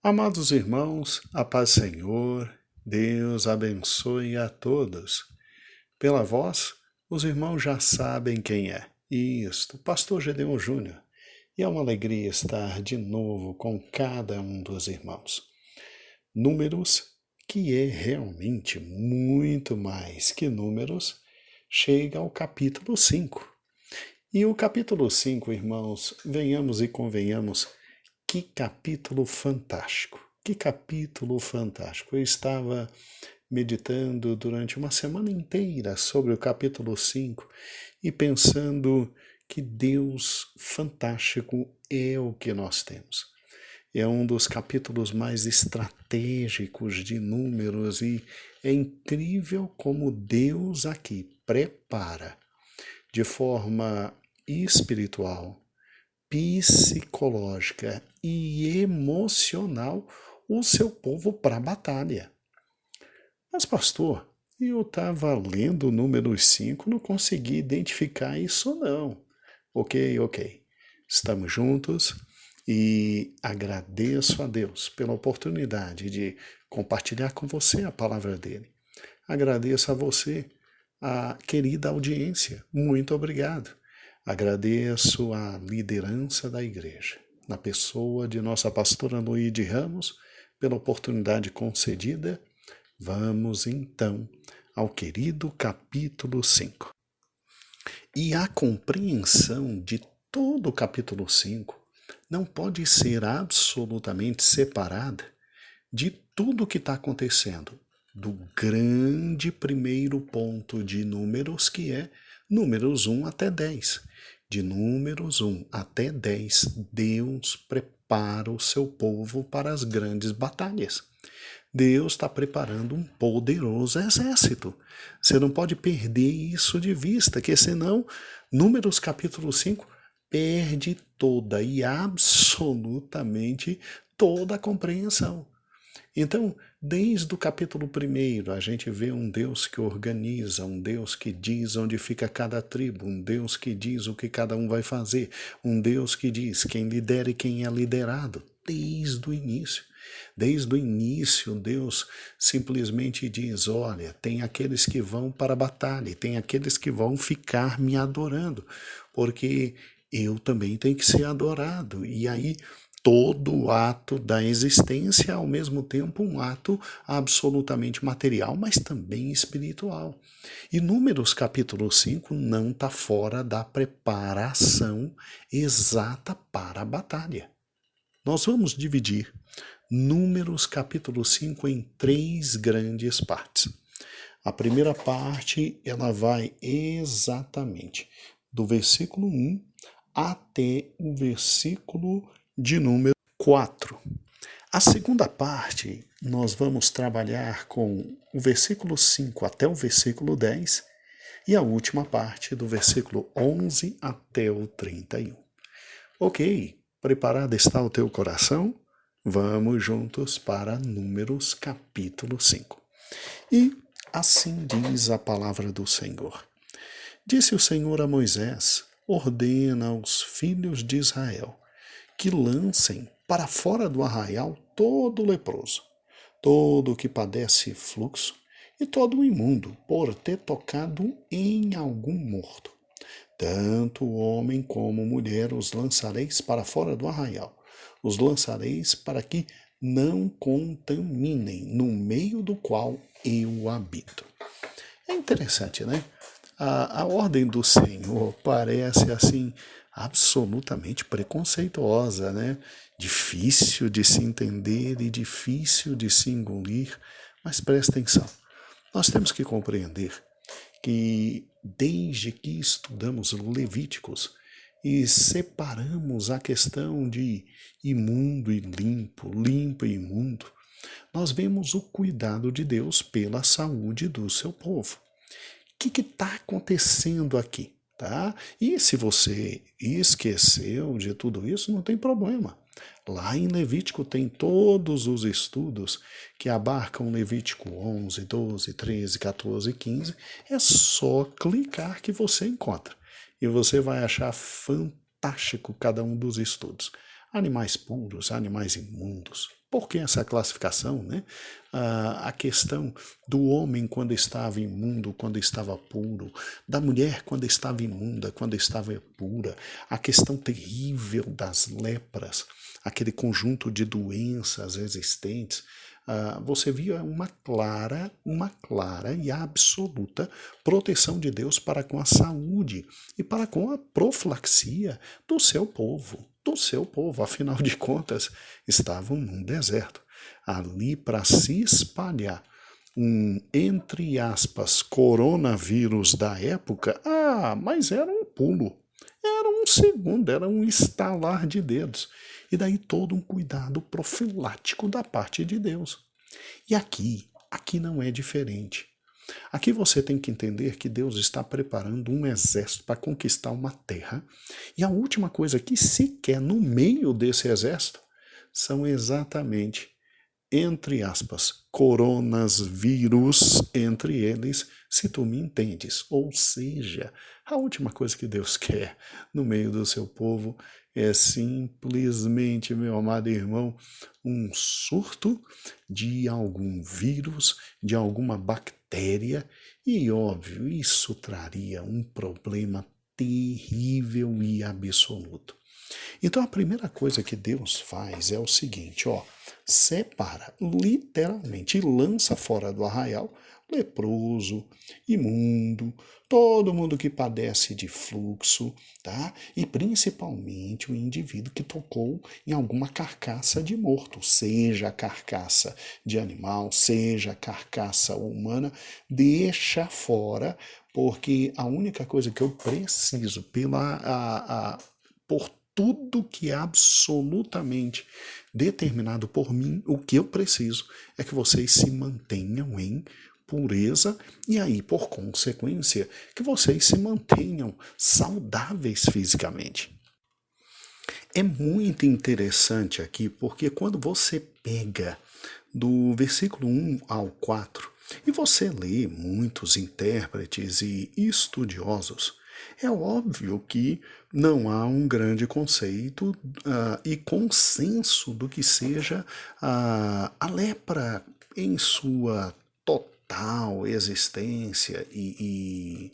Amados irmãos, a paz do Senhor, Deus abençoe a todos. Pela voz, os irmãos já sabem quem é. Isto, Pastor Gedeon Júnior. E é uma alegria estar de novo com cada um dos irmãos. Números, que é realmente muito mais que números, chega ao capítulo 5. E o capítulo 5, irmãos, venhamos e convenhamos, que capítulo fantástico! Que capítulo fantástico! Eu estava meditando durante uma semana inteira sobre o capítulo 5 e pensando que Deus fantástico é o que nós temos. É um dos capítulos mais estratégicos de números e é incrível como Deus aqui prepara de forma espiritual, psicológica e emocional o seu povo para a batalha. Mas, pastor, eu estava lendo o número 5, não consegui identificar isso não. Ok. Estamos juntos e agradeço a Deus pela oportunidade de compartilhar com você a palavra dele. Agradeço a você, a querida audiência. Muito obrigado. Agradeço a liderança da igreja, na pessoa de nossa pastora Noide Ramos, pela oportunidade concedida. Vamos então ao querido capítulo 5. E a compreensão de todo o capítulo 5 não pode ser absolutamente separada de tudo o que está acontecendo, do grande primeiro ponto de números, que é números 1 até 10. De números 1 até 10, Deus prepara o seu povo para as grandes batalhas. Deus está preparando um poderoso exército. Você não pode perder isso de vista, que senão, Números capítulo 5 perde toda e absolutamente toda a compreensão. Então, desde o capítulo 1, a gente vê um Deus que organiza, um Deus que diz onde fica cada tribo, um Deus que diz o que cada um vai fazer, um Deus que diz quem lidera e quem é liderado, desde o início. Desde o início, Deus simplesmente diz, olha, tem aqueles que vão para a batalha, e tem aqueles que vão ficar me adorando, porque eu também tenho que ser adorado. E aí, todo o ato da existência é ao mesmo tempo um ato absolutamente material, mas também espiritual. E Números capítulo 5 não está fora da preparação exata para a batalha. Nós vamos dividir Números capítulo 5 em 3 grandes partes. A primeira parte, ela vai exatamente do versículo 1 até o versículo de número 4. A segunda parte, nós vamos trabalhar com o versículo 5 até o versículo 10 e a última parte do versículo 11 até o 31. Ok, preparado está o teu coração? Vamos juntos para Números capítulo 5. E assim diz a palavra do Senhor. Disse o Senhor a Moisés, ordena aos filhos de Israel que lancem para fora do arraial todo leproso, todo o que padece fluxo e todo o imundo por ter tocado em algum morto. Tanto o homem como mulher os lançareis para fora do arraial. Os lançareis para que não contaminem no meio do qual eu habito. É interessante, né? A ordem do Senhor parece assim absolutamente preconceituosa, né? Difícil de se entender e difícil de se engolir, mas presta atenção. Nós temos que compreender que desde que estudamos Levíticos e separamos a questão de imundo e limpo, limpo e imundo, nós vemos o cuidado de Deus pela saúde do seu povo. O que está acontecendo aqui? Tá? E se você esqueceu de tudo isso, não tem problema. Lá em Levítico tem todos os estudos que abarcam Levítico 11, 12, 13, 14 e 15. É só clicar que você encontra. E você vai achar fantástico cada um dos estudos. animais puros, animais imundos. Por que essa classificação, né? A questão do homem quando estava imundo, quando estava puro, da mulher quando estava imunda, quando estava pura, a questão terrível das lepras, aquele conjunto de doenças existentes, você via uma clara e absoluta proteção de Deus para com a saúde e para com a profilaxia do seu povo. Do seu povo, afinal de contas, estavam num deserto. Ali para se espalhar entre aspas, coronavírus da época, mas era um pulo. Era um segundo, era um estalar de dedos. E daí todo um cuidado profilático da parte de Deus. E aqui não é diferente. Aqui você tem que entender que Deus está preparando um exército para conquistar uma terra. E a última coisa que se quer no meio desse exército são exatamente, entre aspas, coronas, vírus, entre eles, se tu me entendes. Ou seja, a última coisa que Deus quer no meio do seu povo é simplesmente, meu amado irmão, um surto de algum vírus, de alguma bactéria, e óbvio, isso traria um problema terrível e absoluto. Então a primeira coisa que Deus faz é o seguinte, separa literalmente e lança fora do arraial leproso, imundo, todo mundo que padece de fluxo, tá? E principalmente o indivíduo que tocou em alguma carcaça de morto, seja a carcaça de animal, seja a carcaça humana, deixa fora, porque a única coisa que eu preciso por tudo que é absolutamente determinado por mim, o que eu preciso é que vocês se mantenham em pureza e aí, por consequência, que vocês se mantenham saudáveis fisicamente. É muito interessante aqui, porque quando você pega do versículo 1 ao 4 e você lê muitos intérpretes e estudiosos, é óbvio que não há um grande conceito e consenso do que seja a lepra em sua total existência e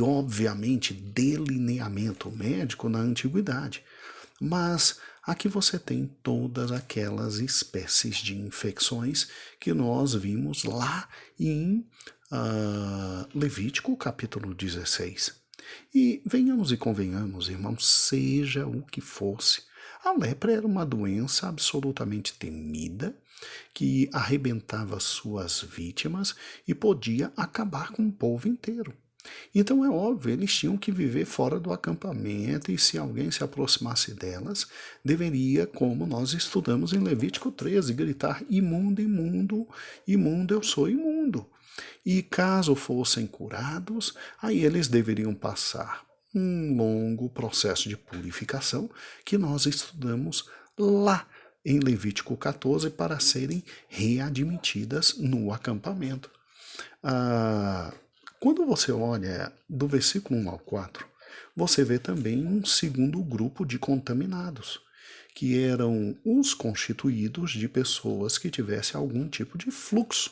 obviamente, delineamento médico na antiguidade. Mas aqui você tem todas aquelas espécies de infecções que nós vimos lá em Levítico capítulo 16. E venhamos e convenhamos, irmãos, seja o que fosse, a lepra era uma doença absolutamente temida, que arrebentava suas vítimas e podia acabar com o povo inteiro. Então é óbvio, eles tinham que viver fora do acampamento e se alguém se aproximasse delas, deveria, como nós estudamos em Levítico 13, gritar: imundo, imundo, imundo, eu sou imundo. E caso fossem curados, aí eles deveriam passar um longo processo de purificação que nós estudamos lá em Levítico 14 para serem readmitidas no acampamento. Quando você olha do versículo 1 ao 4, você vê também um segundo grupo de contaminados, que eram os constituídos de pessoas que tivessem algum tipo de fluxo.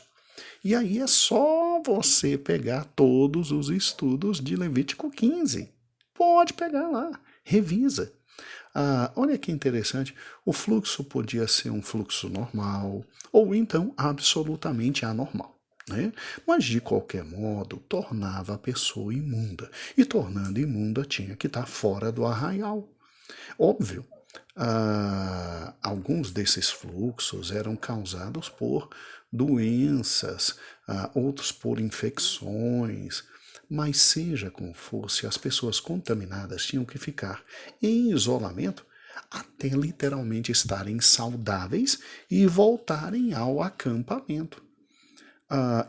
E aí é só você pegar todos os estudos de Levítico 15. Pode pegar lá, revisa. Olha que interessante, o fluxo podia ser um fluxo normal ou então absolutamente anormal. Né? Mas de qualquer modo tornava a pessoa imunda e tornando imunda tinha que estar fora do arraial. Óbvio, alguns desses fluxos eram causados por doenças, outros por infecções, mas seja como fosse, as pessoas contaminadas tinham que ficar em isolamento até literalmente estarem saudáveis e voltarem ao acampamento.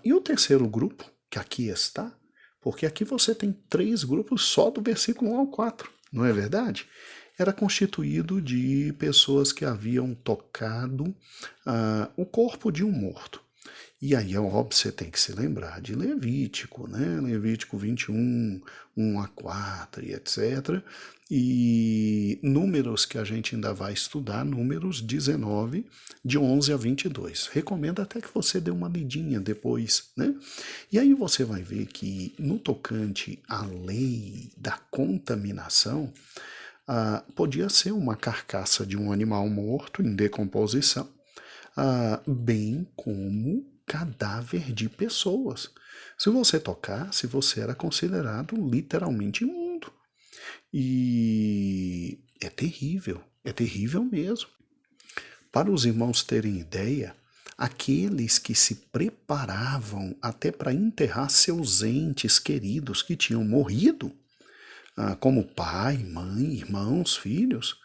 E o terceiro grupo, que aqui está, porque aqui você tem 3 grupos só do versículo 1 ao 4, não é verdade? Era constituído de pessoas que haviam tocado o corpo de um morto. E aí, é óbvio, você tem que se lembrar de Levítico, né? Levítico 21, 1 a 4 e etc. E números que a gente ainda vai estudar, números 19, de 11 a 22. Recomendo até que você dê uma lidinha depois, né? E aí você vai ver que no tocante à lei da contaminação, podia ser uma carcaça de um animal morto em decomposição, bem como cadáver de pessoas. Se você tocasse, você era considerado literalmente imundo. E é terrível mesmo. Para os irmãos terem ideia, aqueles que se preparavam até para enterrar seus entes queridos que tinham morrido, como pai, mãe, irmãos, filhos,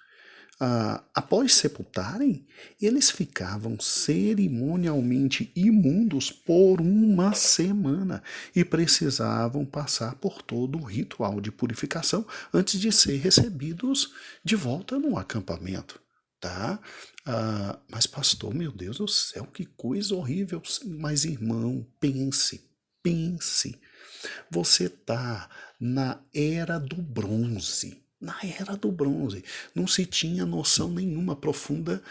após sepultarem, eles ficavam cerimonialmente imundos por uma semana e precisavam passar por todo o ritual de purificação antes de ser recebidos de volta no acampamento. Tá? Mas pastor, meu Deus do céu, que coisa horrível. Mas irmão, pense. Você está na era do bronze. Na era do bronze. Não se tinha noção nenhuma profunda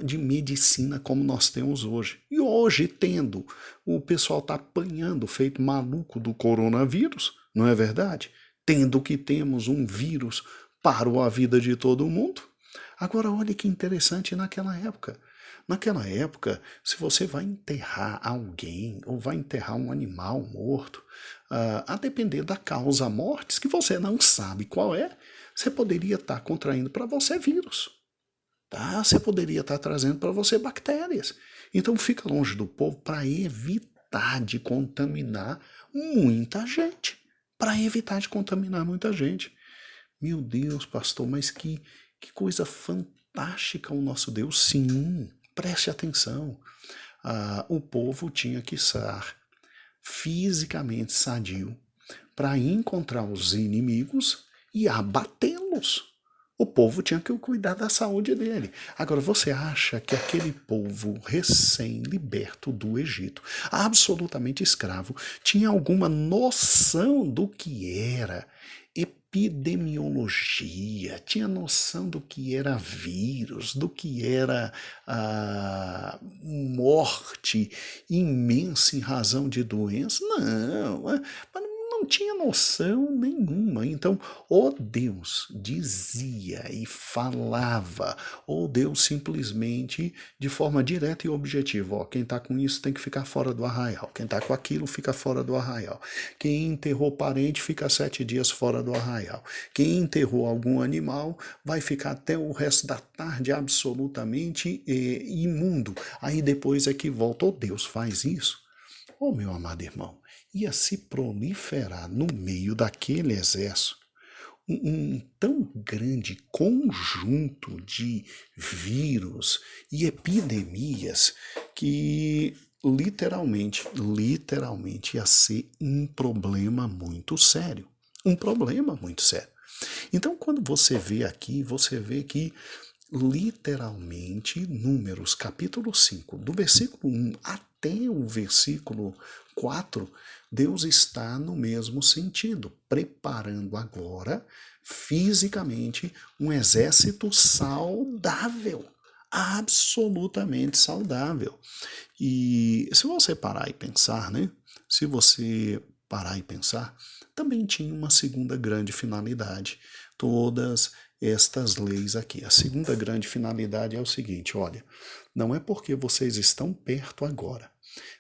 de medicina como nós temos hoje. E hoje, tendo, o pessoal está apanhando, feito maluco do coronavírus, não é verdade? Tendo que temos um vírus parou a vida de todo mundo. Agora, olha que interessante naquela época. Naquela época, se você vai enterrar alguém ou vai enterrar um animal morto, a depender da causa mortis, que você não sabe qual é, você poderia estar contraindo para você vírus. Tá? Você poderia estar trazendo para você bactérias. Então fica longe do povo para evitar de contaminar muita gente. Para evitar de contaminar muita gente. Meu Deus, pastor, mas que coisa fantástica o nosso Deus. Sim, preste atenção. O povo tinha que estar fisicamente sadio para encontrar os inimigos e abatê-los. O povo tinha que cuidar da saúde dele. Agora, você acha que aquele povo recém-liberto do Egito, absolutamente escravo, tinha alguma noção do que era epidemiologia, tinha noção do que era vírus, do que era morte imensa em razão de doença? Não, não tinha noção nenhuma. Então, ou Deus dizia e falava, ou Deus simplesmente, de forma direta e objetiva, ó, quem está com isso tem que ficar fora do arraial, quem está com aquilo fica fora do arraial, quem enterrou parente fica 7 dias fora do arraial, quem enterrou algum animal vai ficar até o resto da tarde absolutamente imundo, aí depois é que volta. Ou Deus faz isso, oh meu amado irmão, ia se proliferar no meio daquele exército um tão grande conjunto de vírus e epidemias que literalmente ia ser um problema muito sério. Um problema muito sério. Então, quando você vê aqui, você vê que literalmente, Números capítulo 5, do versículo 1 até o versículo 4, Deus está no mesmo sentido, preparando agora, fisicamente, um exército saudável, absolutamente saudável. E se você parar e pensar, né? Se você parar e pensar, também tinha uma segunda grande finalidade. Todas estas leis aqui. A segunda grande finalidade é o seguinte, olha, não é porque vocês estão perto agora,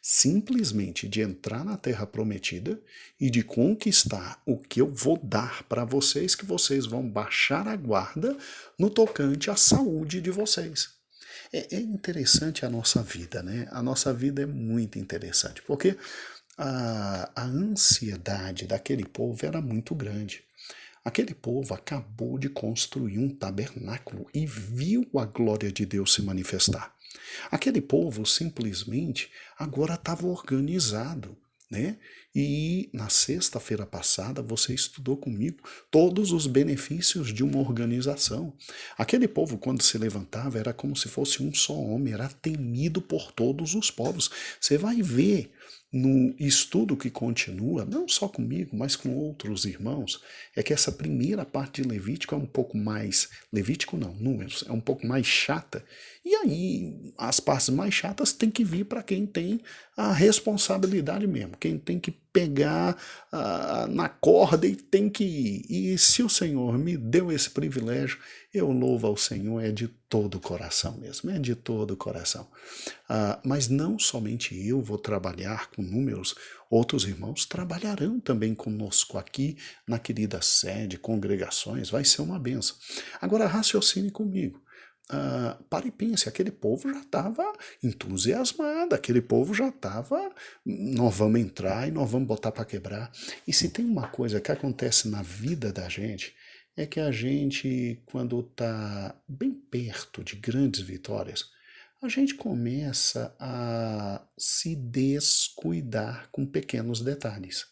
simplesmente de entrar na terra prometida e de conquistar o que eu vou dar para vocês, que vocês vão baixar a guarda no tocante à saúde de vocês. É interessante a nossa vida, né? A nossa vida é muito interessante, porque a ansiedade daquele povo era muito grande. Aquele povo acabou de construir um tabernáculo e viu a glória de Deus se manifestar. Aquele povo simplesmente agora estava organizado. né? E na sexta-feira passada você estudou comigo todos os benefícios de uma organização. Aquele povo, quando se levantava, era como se fosse um só homem, era temido por todos os povos. Você vai ver no estudo que continua, não só comigo, mas com outros irmãos, é que essa primeira parte de Levítico é um pouco mais, Levítico não, Números, é um pouco mais chata. E aí, as partes mais chatas têm que vir para quem tem a responsabilidade mesmo, quem tem que pegar na corda e tem que ir. E se o Senhor me deu esse privilégio, eu louvo ao Senhor, é de todo o coração mesmo, é de todo o coração. Mas não somente eu vou trabalhar com números, outros irmãos trabalharão também conosco aqui na querida sede, congregações, vai ser uma benção. Agora raciocine comigo. Para e pense, aquele povo já estava entusiasmado, aquele povo já estava, nós vamos entrar e nós vamos botar para quebrar. E se tem uma coisa que acontece na vida da gente, é que a gente, quando está bem perto de grandes vitórias, a gente começa a se descuidar com pequenos detalhes.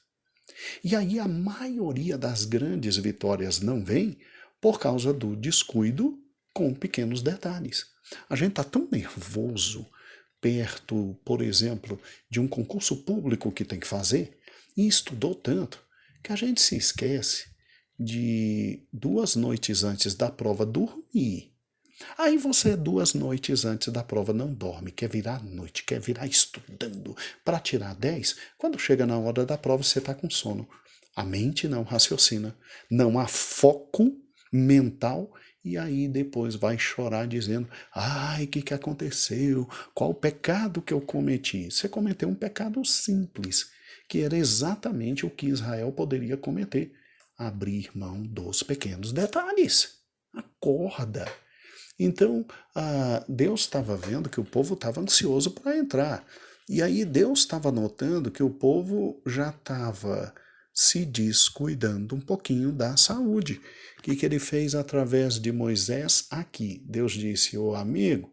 E aí a maioria das grandes vitórias não vem por causa do descuido com pequenos detalhes. A gente está tão nervoso perto, por exemplo, de um concurso público que tem que fazer e estudou tanto que a gente se esquece de 2 noites antes da prova dormir. Aí você 2 noites antes da prova não dorme, quer virar à noite, quer virar estudando para tirar 10. Quando chega na hora da prova você está com sono. A mente não raciocina, não há foco mental e aí depois vai chorar dizendo: ai, o que aconteceu? Qual o pecado que eu cometi? Você cometeu um pecado simples, que era exatamente o que Israel poderia cometer: abrir mão dos pequenos detalhes. Acorda. Então, Deus estava vendo que o povo estava ansioso para entrar. E aí Deus estava notando que o povo já estava se descuidando um pouquinho da saúde. O que ele fez através de Moisés aqui? Deus disse: ô amigo,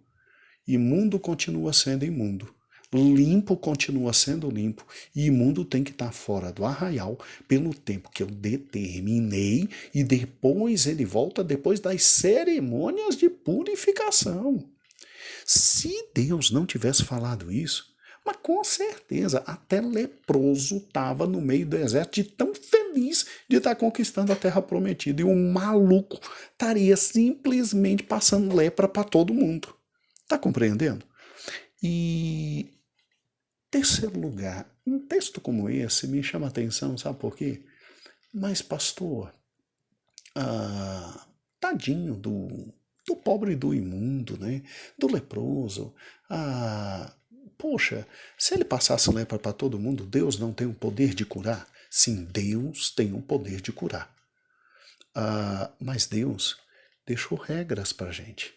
imundo continua sendo imundo. Limpo continua sendo limpo, e imundo tem que estar fora do arraial pelo tempo que eu determinei, e depois ele volta depois das cerimônias de purificação. Se Deus não tivesse falado isso, mas com certeza até leproso estava no meio do deserto de tão feliz de estar conquistando a terra prometida, e o maluco estaria simplesmente passando lepra para todo mundo. Está compreendendo? E terceiro lugar, um texto como esse me chama a atenção, sabe por quê? Mas, pastor, tadinho do pobre e do imundo, né? Do leproso. Poxa, se ele passasse lepra para todo mundo, Deus não tem o poder de curar? Sim, Deus tem o poder de curar. Mas Deus deixou regras para a gente.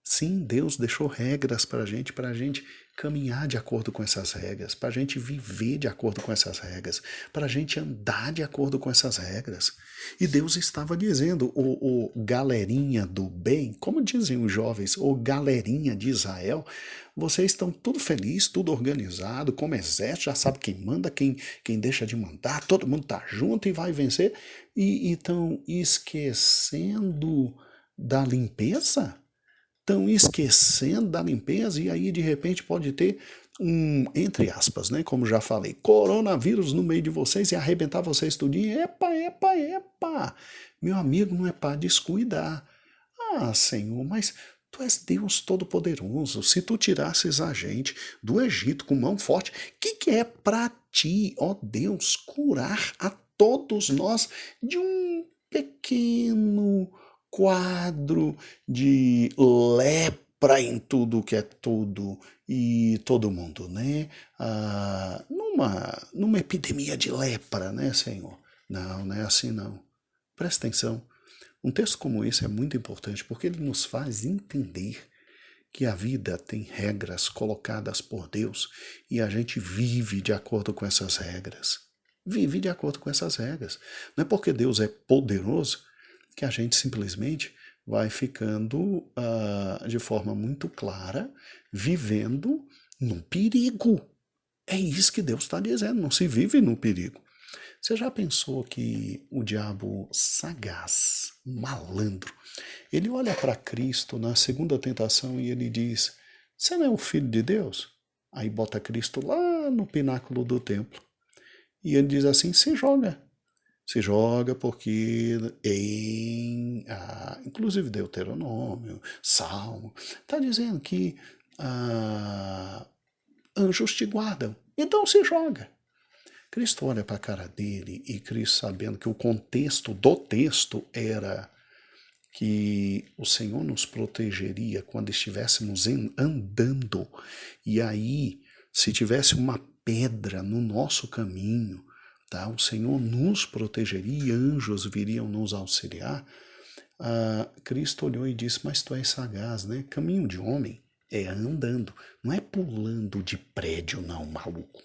Sim, Deus deixou regras para a gente caminhar de acordo com essas regras, para a gente viver de acordo com essas regras, para a gente andar de acordo com essas regras. E Deus estava dizendo: o galerinha do bem, como dizem os jovens, o galerinha de Israel, vocês estão tudo feliz, tudo organizado, como exército, já sabe quem manda, quem deixa de mandar, todo mundo está junto e vai vencer, e estão esquecendo da limpeza? Estão esquecendo da limpeza, e aí de repente pode ter entre aspas, né, como já falei, coronavírus no meio de vocês e arrebentar vocês tudinho. Epa, epa, epa! Meu amigo, não é para descuidar. Senhor, mas tu és Deus Todo-Poderoso. Se tu tirasses a gente do Egito com mão forte, que é para ti, ó Deus, curar a todos nós de um pequeno quadro de lepra em tudo que é tudo e todo mundo, né? Numa epidemia de lepra, né, Senhor? Não é assim não. Presta atenção. Um texto como esse é muito importante porque ele nos faz entender que a vida tem regras colocadas por Deus e a gente vive de acordo com essas regras. Vive de acordo com essas regras. Não é porque Deus é poderoso que a gente simplesmente vai ficando de forma muito clara, vivendo num perigo. É isso que Deus está dizendo, não se vive no perigo. Você já pensou que o diabo sagaz, malandro, ele olha para Cristo na segunda tentação e ele diz: Você não é o filho de Deus? Aí bota Cristo lá no pináculo do templo. E ele diz assim: Se joga. Se joga porque inclusive Deuteronômio, Salmo, está dizendo que anjos te guardam. Então se joga. Cristo olha para a cara dele e Cristo, sabendo que o contexto do texto era que o Senhor nos protegeria quando estivéssemos andando, e aí, se tivesse uma pedra no nosso caminho, tá? O Senhor nos protegeria e anjos viriam nos auxiliar. Cristo olhou e disse: Mas tu és sagaz, né? Caminho de homem é andando, não é pulando de prédio, não, maluco.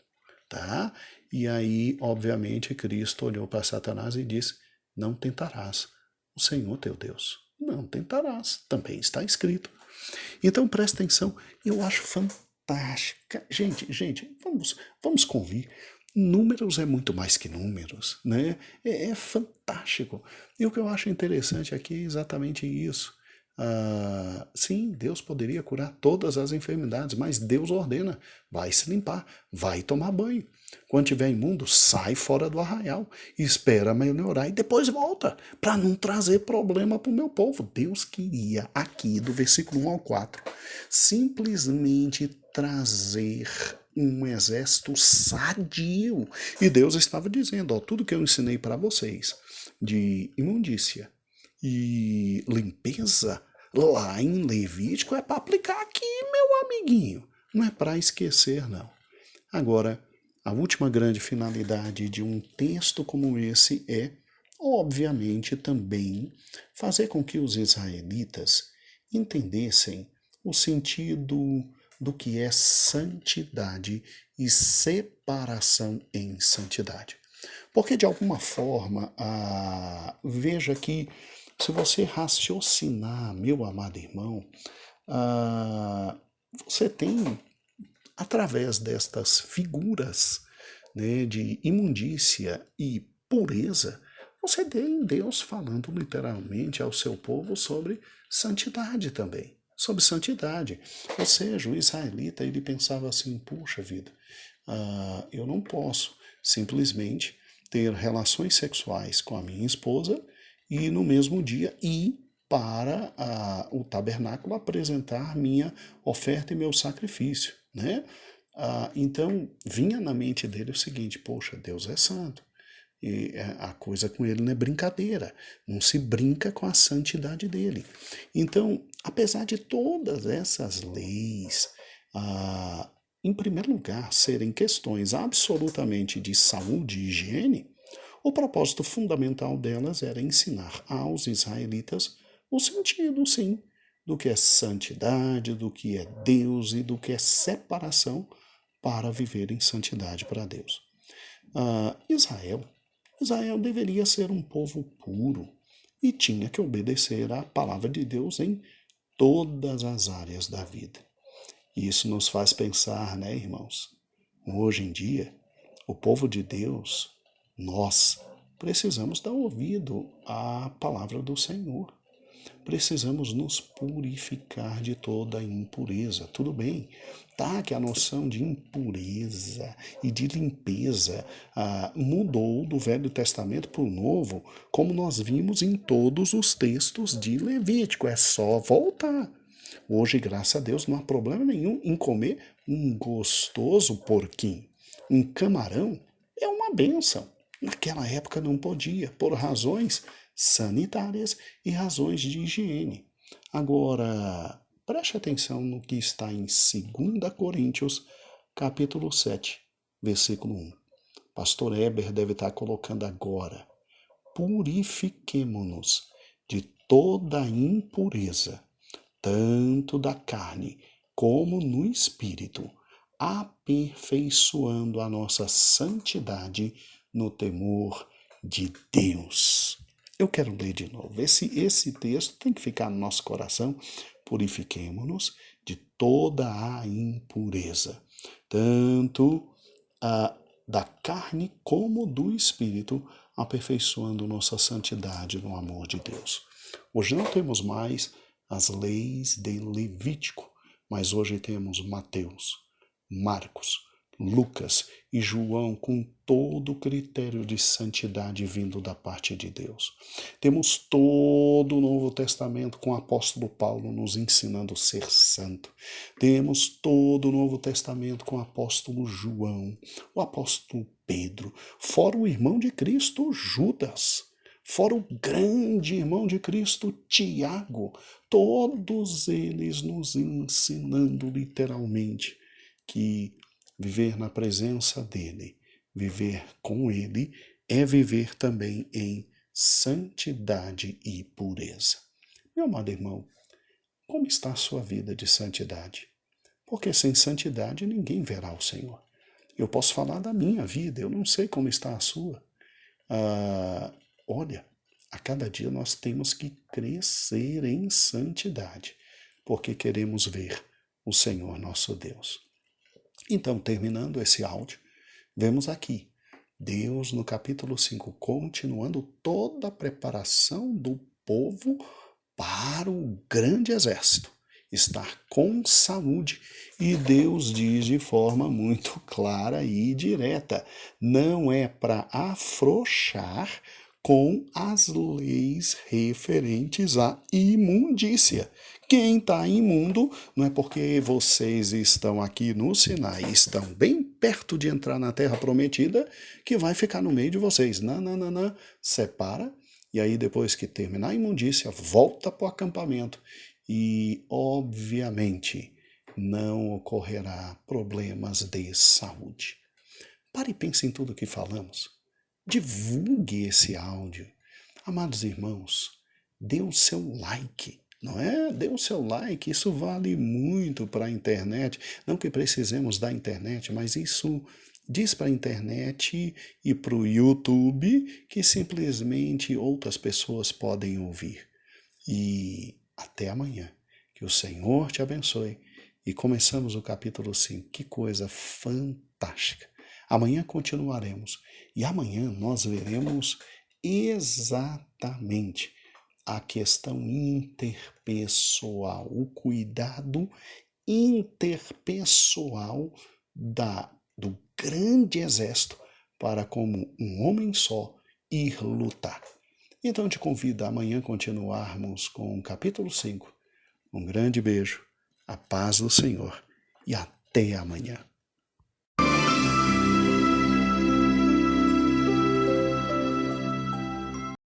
Tá? E aí, obviamente, Cristo olhou para Satanás e disse: Não tentarás o Senhor teu Deus. Não tentarás, também está escrito. Então presta atenção, eu acho fantástica. Gente, vamos convir. Números é muito mais que números, né? É fantástico. E o que eu acho interessante aqui é exatamente isso. Sim, Deus poderia curar todas as enfermidades, mas Deus ordena: vai se limpar, vai tomar banho. Quando tiver imundo, sai fora do arraial, espera melhorar e depois volta, para não trazer problema para o meu povo. Deus queria, aqui do versículo 1 ao 4, simplesmente trazer um exército sadio. E Deus estava dizendo: ó, tudo que eu ensinei para vocês de imundícia e limpeza, lá em Levítico, é para aplicar aqui, meu amiguinho. Não é para esquecer, não. Agora, a última grande finalidade de um texto como esse é, obviamente, também fazer com que os israelitas entendessem o sentido do que é santidade e separação em santidade. Porque, de alguma forma, veja que, se você raciocinar, meu amado irmão, você tem, através destas figuras, né, de imundícia e pureza, você tem Deus falando literalmente ao seu povo sobre santidade também. Sobre santidade. Ou seja, o israelita, ele pensava assim: puxa vida, eu não posso simplesmente ter relações sexuais com a minha esposa e no mesmo dia ir para o tabernáculo apresentar minha oferta e meu sacrifício, né? Então vinha na mente dele o seguinte: poxa, Deus é santo. E a coisa com ele não é brincadeira, não se brinca com a santidade dele. Então, apesar de todas essas leis, em primeiro lugar, serem questões absolutamente de saúde e higiene, o propósito fundamental delas era ensinar aos israelitas o sentido, sim, do que é santidade, do que é Deus e do que é separação para viver em santidade para Deus. Israel deveria ser um povo puro e tinha que obedecer à palavra de Deus em todas as áreas da vida. E isso nos faz pensar, né, irmãos? Hoje em dia, o povo de Deus, nós, precisamos dar ouvido à palavra do Senhor. Precisamos nos purificar de toda impureza. Tudo bem, tá? Que a noção de impureza e de limpeza mudou do Velho Testamento para o Novo, como nós vimos em todos os textos de Levítico. É só voltar. Hoje, graças a Deus, não há problema nenhum em comer um gostoso porquinho. Um camarão é uma bênção. Naquela época não podia, por razões sanitárias e razões de higiene. Agora, preste atenção no que está em 2 Coríntios, capítulo 7, versículo 1. Pastor Eber deve estar colocando agora: purifiquemo-nos de toda impureza, tanto da carne como no espírito, aperfeiçoando a nossa santidade no temor de Deus. Eu quero ler de novo. Esse texto tem que ficar no nosso coração. Purifiquemo-nos de toda a impureza, tanto da carne como do espírito, aperfeiçoando nossa santidade no amor de Deus. Hoje não temos mais as leis de Levítico, mas hoje temos Mateus, Marcos, Lucas e João com todo o critério de santidade vindo da parte de Deus. Temos todo o Novo Testamento com o apóstolo Paulo nos ensinando a ser santo. Temos todo o Novo Testamento com o apóstolo João, o apóstolo Pedro, fora o irmão de Cristo, Judas, fora o grande irmão de Cristo, Tiago, todos eles nos ensinando literalmente que viver na presença dele, viver com ele, é viver também em santidade e pureza. Meu amado irmão, como está a sua vida de santidade? Porque sem santidade ninguém verá o Senhor. Eu posso falar da minha vida, eu não sei como está a sua. Olha, a cada dia nós temos que crescer em santidade, porque queremos ver o Senhor nosso Deus. Então, terminando esse áudio, vemos aqui Deus no capítulo 5, continuando toda a preparação do povo para o grande exército, estar com saúde. E Deus diz de forma muito clara e direta, não é para afrouxar com as leis referentes à imundícia. Quem está imundo não é porque vocês estão aqui no Sinai, estão bem perto de entrar na terra prometida, que vai ficar no meio de vocês. Não, não, não, não. Separa, e aí depois que terminar a imundícia, volta para o acampamento. E, obviamente, não ocorrerá problemas de saúde. Pare e pense em tudo que falamos. Divulgue esse áudio. Amados irmãos, dê o seu like, não é? Dê o seu like, isso vale muito para a internet. Não que precisemos da internet, mas isso diz para a internet e para o YouTube que simplesmente outras pessoas podem ouvir. E até amanhã. Que o Senhor te abençoe. E começamos o capítulo 5. Que coisa fantástica. Amanhã continuaremos. E amanhã nós veremos exatamente a questão interpessoal, o cuidado interpessoal do grande exército para, como um homem só, ir lutar. Então te convido a amanhã continuarmos com o capítulo 5. Um grande beijo, a paz do Senhor e até amanhã.